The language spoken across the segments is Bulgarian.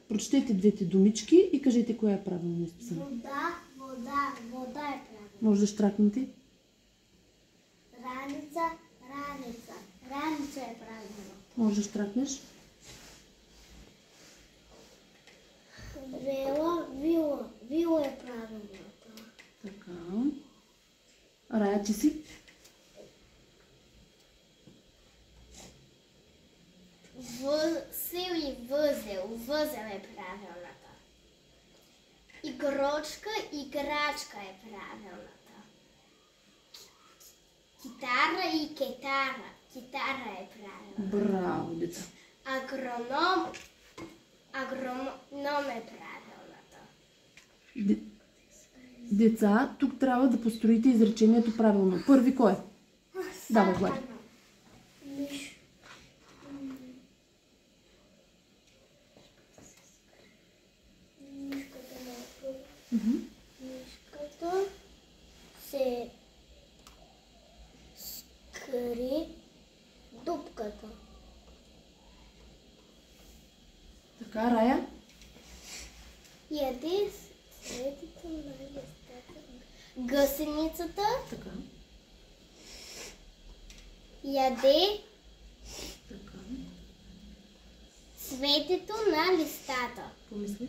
Прочетете двете думички и кажете коя е правилно изписана. Вода, вода, вода е правилно. Може да щракнете. Раница, раница, раница е правилно. Може да щракнеш. Вила, вила, вила е правилната. Така. Рая, ти си? Възел и възел, възел е правилната. Игрочка, играчка е правилната. Китара и кетара, китара е правилната. Браво, деца. Агроном, агроном е правилната. Деца, тук трябва да построите изречението правилно. Първи кой е? Давай, Влади. Мишката се скри в дупката. Така, Рая. Яде цветите на листата. Гъсеницата Така. яде Така. цветето на листата. Помисли.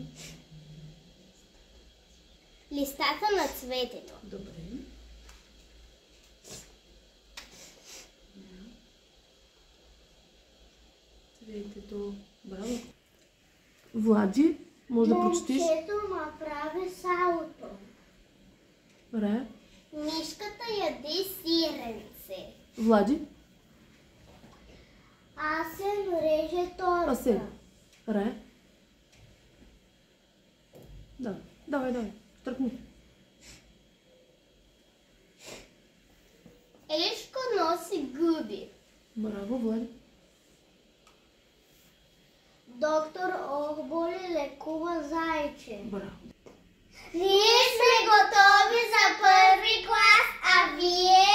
Листата на цветето. Добре. Цветето. Браво. Влади, може да прочетеш. Момчето направи салото. Рая. Мишката яде сиренце. Влади. Асен реже торта. Асен. Рая. Да. Давай. Тръкни. Ешко носи гъби. Браво, Влади. Доктор Охболи лекува зайче. Браво. Ние сме готови за първи клас, а вие?